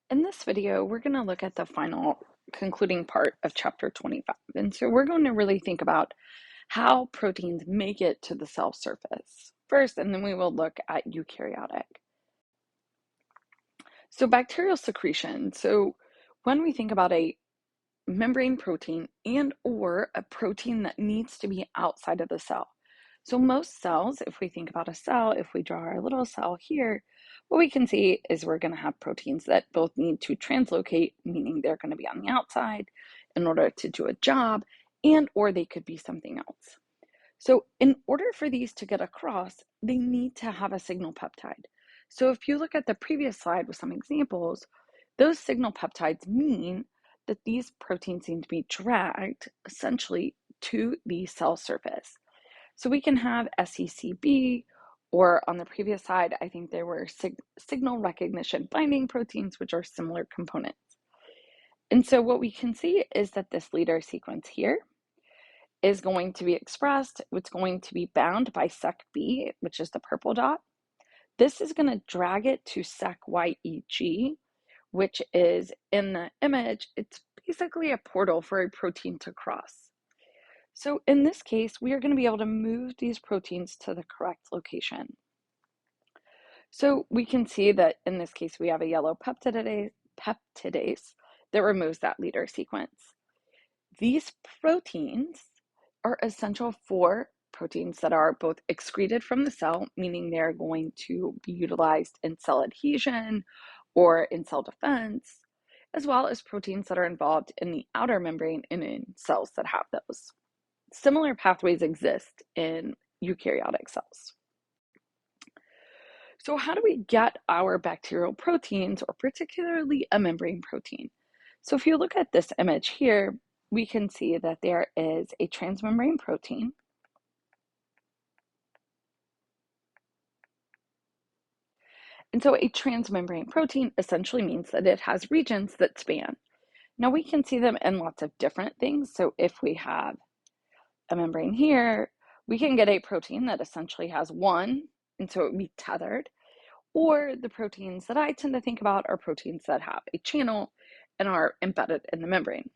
In this video, we're going to look at the final concluding part of chapter 25. And so we're going to really think about how proteins make it to the cell surface first, and then we will look at eukaryotic. So bacterial secretion. So when we think about a membrane protein and or a protein that needs to be outside of the cell. So most cells, if we think about a cell, if we draw our little cell here, what we can see is we're going to have proteins that both need to translocate, meaning they're going to be on the outside in order to do a job, and or they could be something else. So in order for these to get across, they need to have a signal peptide. So if you look at the previous slide with some examples, those signal peptides mean that these proteins need to be dragged essentially to the cell surface. So we can have SECB, or on the previous slide, I think there were signal recognition binding proteins, which are similar components. And so what we can see is that this leader sequence here is going to be expressed. It's going to be bound by SECB, which is the purple dot. This is going to drag it to SECYEG, which is in the image. It's basically a portal for a protein to cross. So in this case, we are going to be able to move these proteins to the correct location. So we can see that in this case, we have a yellow peptidase that removes that leader sequence. These proteins are essential for proteins that are both excreted from the cell, meaning they're going to be utilized in cell adhesion or in cell defense, as well as proteins that are involved in the outer membrane and in cells that have those. Similar pathways exist in eukaryotic cells. So how do we get our bacterial proteins, or particularly a membrane protein? So if you look at this image here, we can see that there is a transmembrane protein. And so a transmembrane protein essentially means that it has regions that span. Now we can see them in lots of different things. So if we have a membrane here, we can get a protein that essentially has one, and so it would be tethered. Or the proteins that I tend to think about are proteins that have a channel and are embedded in the membrane.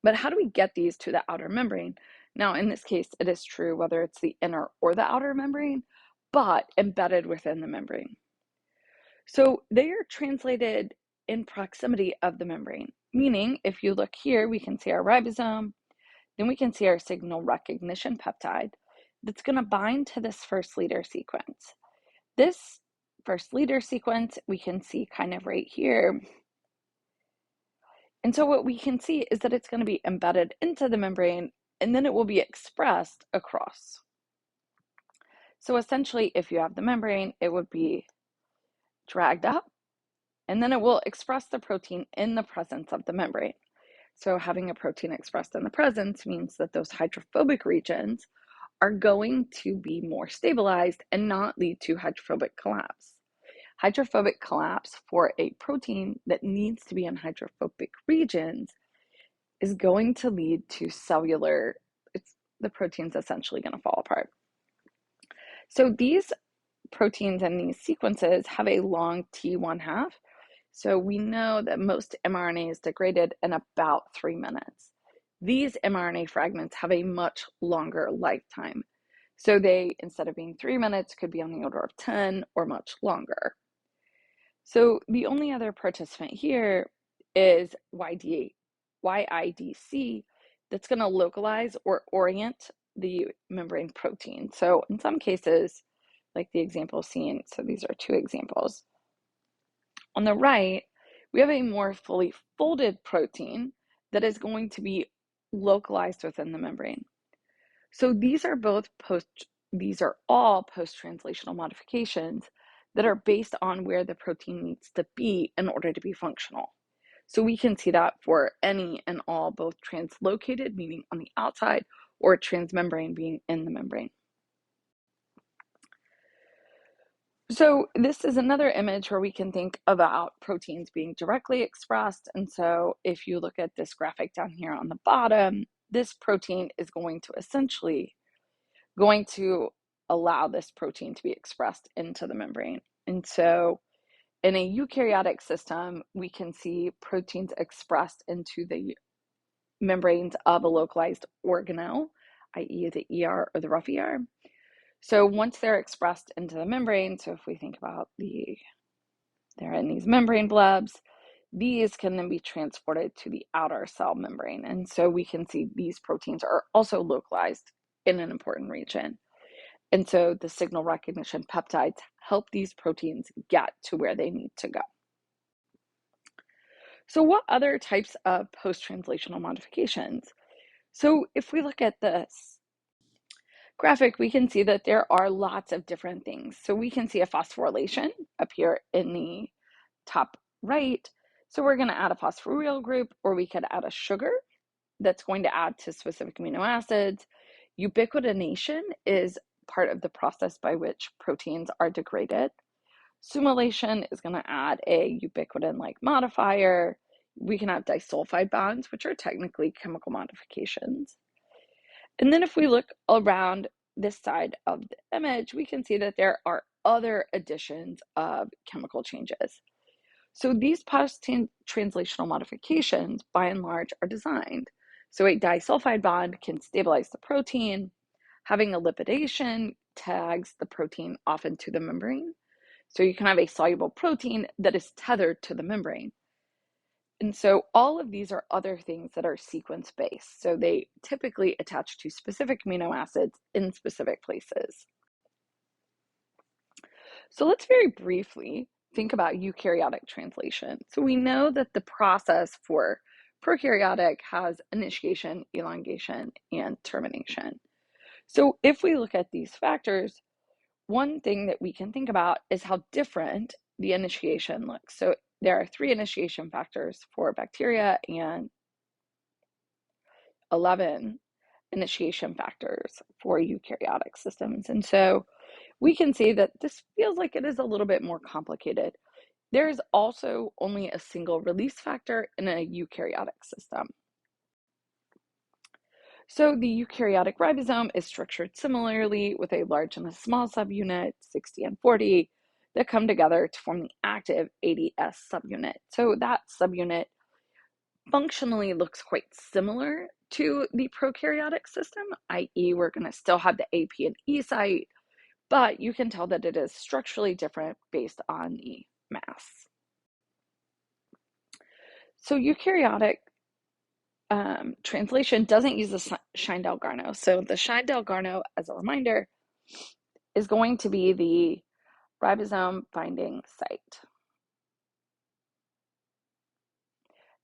But how do we get these to the outer membrane? Now, in this case, it is true whether it's the inner or the outer membrane, but embedded within the membrane. So they are translated in proximity of the membrane, meaning if you look here, we can see our ribosome, then we can see our signal recognition peptide that's going to bind to this first leader sequence. This first leader sequence we can see kind of right here. And so what we can see is that it's going to be embedded into the membrane, and then it will be expressed across. So essentially, if you have the membrane, it would be dragged up, and then it will express the protein in the presence of the membrane. So having a protein expressed in the presence means that those hydrophobic regions are going to be more stabilized and not lead to hydrophobic collapse. Hydrophobic collapse for a protein that needs to be in hydrophobic regions is going to lead to cellular, the protein's essentially going to fall apart. So these proteins and these sequences have a long T1/2. So we know that most mRNA is degraded in about 3 minutes. These mRNA fragments have a much longer lifetime. So they, instead of being 3 minutes, could be on the order of 10 or much longer. So the only other participant here is YIDC that's going to localize or orient the membrane protein. So in some cases, like the example seen, so these are two examples. On the right, we have a more fully folded protein that is going to be localized within the membrane. So these are all post-translational modifications that are based on where the protein needs to be in order to be functional. So we can see that for any and all, both translocated, meaning on the outside, or transmembrane, being in the membrane. So this is another image where we can think about proteins being directly expressed. And so if you look at this graphic down here on the bottom, this protein is going to allow this protein to be expressed into the membrane. And so in a eukaryotic system, we can see proteins expressed into the membranes of a localized organelle, i.e. the ER or the rough ER. So once they're expressed into the membrane, so if we think about they're in these membrane blebs, these can then be transported to the outer cell membrane. And so we can see these proteins are also localized in an important region. And so the signal recognition peptides help these proteins get to where they need to go. So what other types of post-translational modifications? So if we look at this graphic, we can see that there are lots of different things. So we can see a phosphorylation up here in the top right. So we're going to add a phosphoryl group, or we could add a sugar that's going to add to specific amino acids. Ubiquitination is part of the process by which proteins are degraded. Sumylation is going to add a ubiquitin-like modifier. We can have disulfide bonds, which are technically chemical modifications. And then if we look around this side of the image, we can see that there are other additions of chemical changes. So these post-translational modifications, by and large, are designed. So a disulfide bond can stabilize the protein. Having a lipidation tags the protein often to the membrane. So you can have a soluble protein that is tethered to the membrane. And so all of these are other things that are sequence-based. So they typically attach to specific amino acids in specific places. So let's very briefly think about eukaryotic translation. So we know that the process for prokaryotic has initiation, elongation, and termination. So if we look at these factors, one thing that we can think about is how different the initiation looks. So there are 3 initiation factors for bacteria and 11 initiation factors for eukaryotic systems. And so we can see that this feels like it is a little bit more complicated. There is also only a single release factor in a eukaryotic system. So the eukaryotic ribosome is structured similarly with a large and a small subunit, 60 and 40, that come together to form the active 80S subunit. So that subunit functionally looks quite similar to the prokaryotic system, i.e. we're going to still have the A, P, and E site, but you can tell that it is structurally different based on the mass. So eukaryotic translation doesn't use the Schijn-Dalgarno. So the Schijn-Dalgarno, as a reminder, is going to be the ribosome binding site.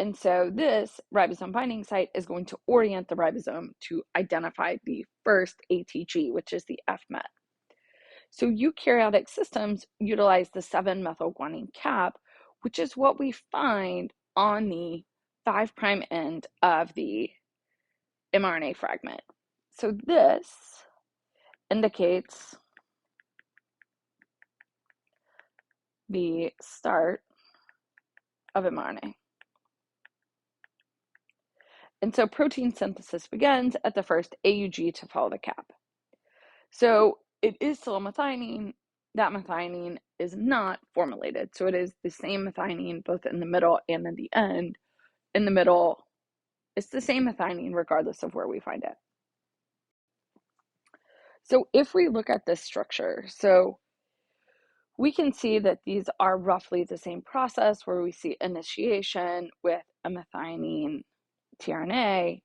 And so this ribosome binding site is going to orient the ribosome to identify the first ATG, which is the FMET. So eukaryotic systems utilize the 7-methylguanine cap, which is what we find on the 5' end of the mRNA fragment. So this indicates the start of mRNA. And so protein synthesis begins at the first AUG to follow the cap. So it is still a methionine. That methionine is not formulated. So it is the same methionine both in the middle and in the end. In the middle, it's the same methionine regardless of where we find it. So if we look at this structure, so we can see that these are roughly the same process where we see initiation with a methionine tRNA.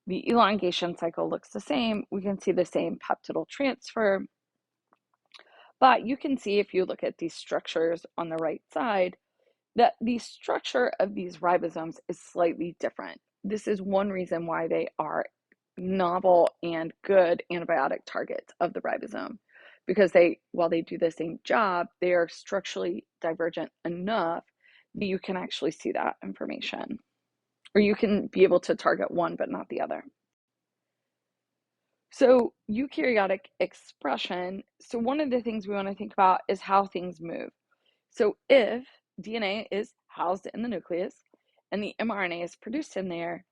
The elongation cycle looks the same. We can see the same peptidyl transfer. But you can see if you look at these structures on the right side, that the structure of these ribosomes is slightly different. This is one reason why they are novel and good antibiotic targets of the ribosome, because while they do the same job, they are structurally divergent enough that you can actually see that information, or you can be able to target one but not the other. So eukaryotic expression, so one of the things we want to think about is how things move. So if DNA is housed in the nucleus and the mRNA is produced in there,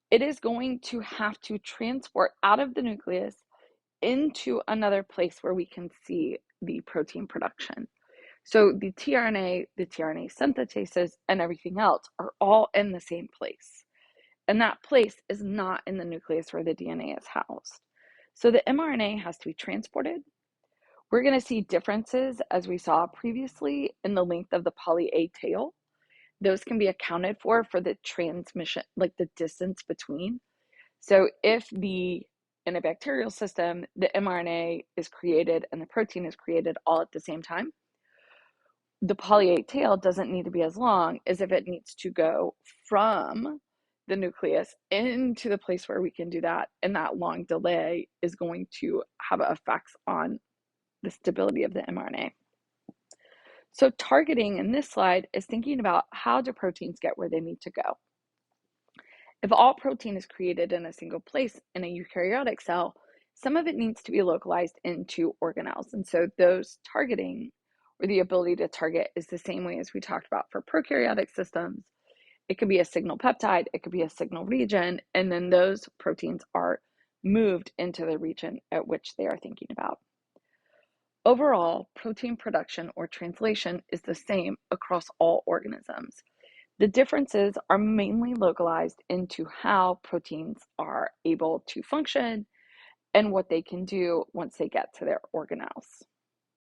it is going to have to transport out of the nucleus into another place where we can see the protein production. So the tRNA, the tRNA synthetases, and everything else are all in the same place. And that place is not in the nucleus where the DNA is housed. So the mRNA has to be transported. We're going to see differences, as we saw previously, in the length of the poly A tail. Those can be accounted for the transmission, like the distance between. So if in a bacterial system, the mRNA is created and the protein is created all at the same time, the poly A tail doesn't need to be as long as if it needs to go from the nucleus into the place where we can do that. And that long delay is going to have effects on the stability of the mRNA. So targeting in this slide is thinking about how do proteins get where they need to go. If all protein is created in a single place in a eukaryotic cell, some of it needs to be localized into organelles. And so those targeting, or the ability to target, is the same way as we talked about for prokaryotic systems. It could be a signal peptide, it could be a signal region, and then those proteins are moved into the region at which they are thinking about. Overall, protein production or translation is the same across all organisms. The differences are mainly localized into how proteins are able to function and what they can do once they get to their organelles.